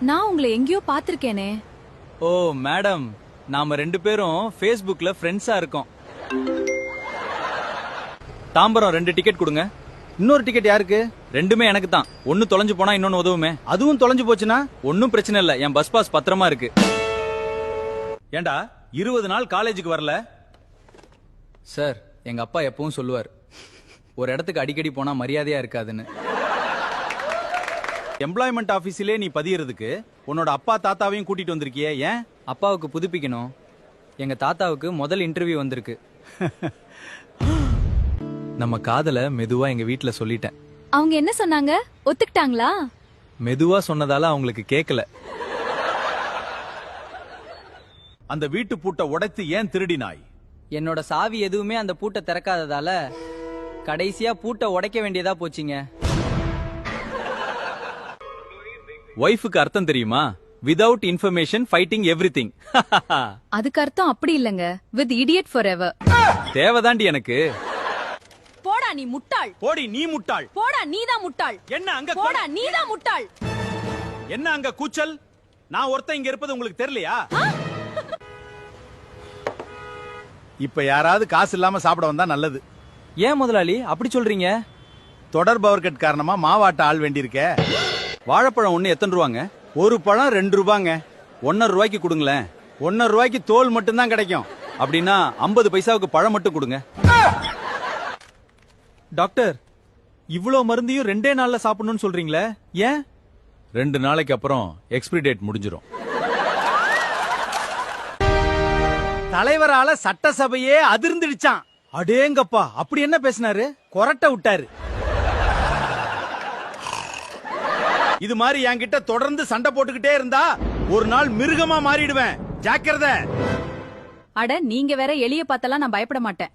நான் உங்களை எங்கேயோ பாத்திருக்கேனே. ஓ மேடம், நாம 2 பேரும் Facebookல ஃப்ரெண்ட்ஸா இருக்கோம். தாம்பரம் 2 டிக்கெட் கொடுங்க. இன்னொரு டிக்கெட் யாருக்கு? ரெண்டுமே எனக்கு தான். ஒன்னு தொலைஞ்சு போனா இன்னொன்னு உதவுமே. அதுவும் தொலைஞ்சு போச்சுன்னா? ஒன்னும் பிரச்சனை இல்ல, என் பஸ் பாஸ் பத்திரமா இருக்கு. ஏண்டா 20 நாள் காலேஜுக்கு வரல? சார், எங்க அப்பா எப்பவும் சொல்லுவார், ஒரு இடத்துக்கு அடிக்கடி போனா மரியாதையா இருக்காதுன்னு. எம்ப்ளாய்மெண்ட் ஆபீஸிலே நீ பதியறதுக்கு உன்னோட அப்பா தாத்தாவையும் கூட்டிட்டு வந்திருக்கியே, ஏன்? அப்பாவுக்கு புதுப்பிக்கணும். எங்க தாத்தாவுக்கு முதல் இன்டர்வியூ வந்திருக்கு. நம்ம காதல மெதுவா எங்க வீட்ல சொல்லிட்டேன். அவங்க என்ன சொன்னாங்க? ஒத்துக்கிட்டாங்களா? மெதுவா சொன்னதால அவங்களுக்கு கேக்கல. அந்த வீட்டு பூட்டை உடைத்து ஏன் திருடினாய்? என்னோட சாவி எதுவுமே அந்த பூட்டை திறக்காததால கடைசியா பூட்டை உடைக்க வேண்டியதா போச்சுங்க. ஒய்ஃபுக்கு அர்த்தம் தெரியுமா? Without information fighting everything. அதுக்கு அர்த்தம் அப்படி இல்லங்க, வித் இடியட் ஃபார் எவர். தேவைதாண்டி எனக்கு. போடா நீ முட்டாள். போடி நீ முட்டாள். போடா நீதான் முட்டாள். என்ன அங்க போடா நீதான் முட்டாள். என்ன அங்க கூச்சல்? நான் ஒருத்தன் இங்க இருப்பது உங்களுக்கு தெரியலையா? இப்ப யாராவது காசு இல்லாம சாப்பிட வந்தா நல்லது. ஏன் முதலாளி அப்படி சொல்றீங்க? தொடர் பவர் கட் காரணமா மாவாட்ட ஆள் வேண்டியிருக்க. வாழைப்பழம் ஒண்ணு எத்தனை ரூபாங்க? ஒரு பழம் 2 ரூபாங்க. 1.5 ரூபாய்க்கு கொடுங்களேன். 1.5 ரூபாய்க்கு தோல் மட்டும்தான் கிடைக்கும். அப்படின்னா 50 பைசாவுக்கு பழம் மட்டும் கொடுங்க. டாக்டர், இவ்ளோ மருந்தையும் 2 நாள்ல சாப்பிடணும்னு சொல்றீங்களே, ஏன்? 2 நாளைக்கு அப்புறம் எக்ஸ்பிரி டேட் முடிஞ்சிரும். தலைவரால சட்டசபையே அதிர்ந்துடுச்சான். அடேங்கப்பா, அப்படி என்ன பேசினாரு? கொரட்டை விட்டாரு. இது மாதிரி என்கிட்ட தொடர்ந்து சண்டை போட்டுக்கிட்டே இருந்தா ஒரு நாள் மிருகமா மாறிடுவேன். ஜாக்கிரதை. அட, நீங்க வேற எலிய பார்த்தலாம் நான் பயப்பட மாட்டேன்.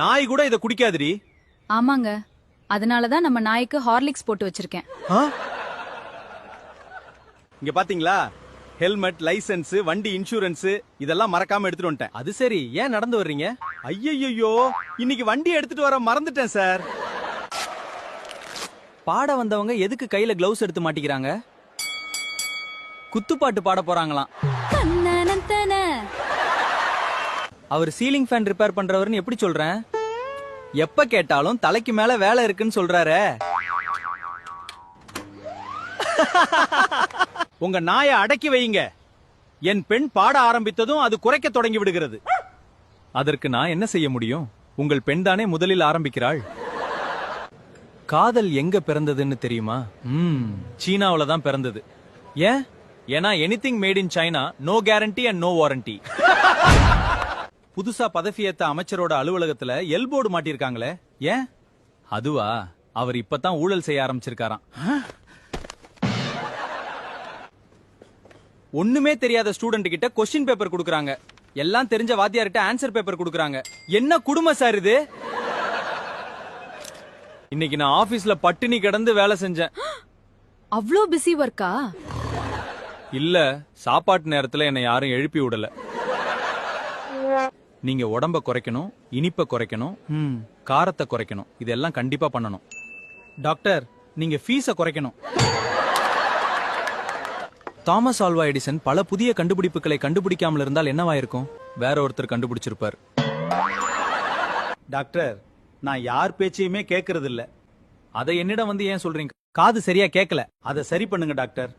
நாய் கூட இத குடிக்காதுடி. ஆமாங்க, அதனாலதான் நம்ம நாய்க்கு ஹார்லிக்ஸ் போட்டு வச்சிருக்கேன். இங்க பாத்தீங்களா, ஹெல்மெட், லைசென்ஸ், வண்டி இன்சூரன்ஸ் இதெல்லாம் மறக்காம எடுத்துட்டு வந்துட்டேன். அது சரி, ஏன் நடந்து வர்றீங்க? ஐயோ, இன்னைக்கு வண்டி எடுத்துட்டு வர மறந்துட்டேன் சார். பாட வந்தவங்க எதுக்கு கையில கிளவுஸ் எடுத்து மாட்டிக்கிறாங்க? குத்துப்பாட்டு பாட போறாங்களாம். அவர் சீலிங் ஃபேன் ரிப்பேர் பண்றவர்னு எப்படி சொல்றேன்? எப்ப கேட்டாலும் தலைக்கு மேல வேலை இருக்குன்னு சொல்றாரே. உங்க நாயை அடக்கி வையுங்க. என் பெண் பாட ஆரம்பித்ததும் அது குறைக்க தொடங்கி விடுகிறது. அதற்கு நான் என்ன செய்ய முடியும்? உங்கள் பெண் தானே முதலில் ஆரம்பிக்கிறாள். காதல் எங்க பிறந்ததுன்னு தெரியுமா? சீனாவுல தான் பிறந்தது. ஏன்? ஏன்னா anything made in China, no guarantee and no warranty. புதுசா பதவியேத்த அமைச்சரோட அலுவலகத்துல எல்போர்டு மாட்டிருக்காங்களே, ஏன்? அதுவா, அவர் இப்பதான் ஊழல் செய்ய ஆரம்பிச்சிருக்காராம். ஒண்ணுமே தெரியாத ஸ்டூடெண்ட் கிட்ட கொஸ்டின் பேப்பர் குடுக்கறாங்க. எல்லாம் தெரிஞ்ச வாத்தியார்கிட்ட ஆன்சர் பேப்பர் குடுக்கறாங்க. என்ன குடும்பம் சார் இது? இன்னைக்கு நான் ஆபீஸ்ல பட்டினி கிடந்து வேலை செஞ்சேன். அவ்ளோ பிஸி ஒர்க்கா? இல்ல, சாப்பாட்டு நேரத்துல என்னை யாரும் எழுப்பி விடல. நீங்க உடம்ப குறைக்கணும், இனிப்பை குறைக்கணும், காரத்தை குறைக்கணும். இதெல்லாம் கண்டிப்பா பண்ணணும். டாக்டர், நீங்க ஃபீஸ குறைக்கணும். தாமஸ் ஆல்வா எடிசன் பல புதிய கண்டுபிடிப்புகளை கண்டுபிடிக்காமல் இருந்தால் என்னவாயிருக்கும்? வேற ஒருத்தர் கண்டுபிடிச்சிருப்பார். டாக்டர், நான் யார் பேச்சையுமே கேட்கறது இல்ல. அதை என்னிடம் வந்து ஏன் சொல்றீங்க? காது சரியா கேட்கல. அதை சரி பண்ணுங்க டாக்டர்.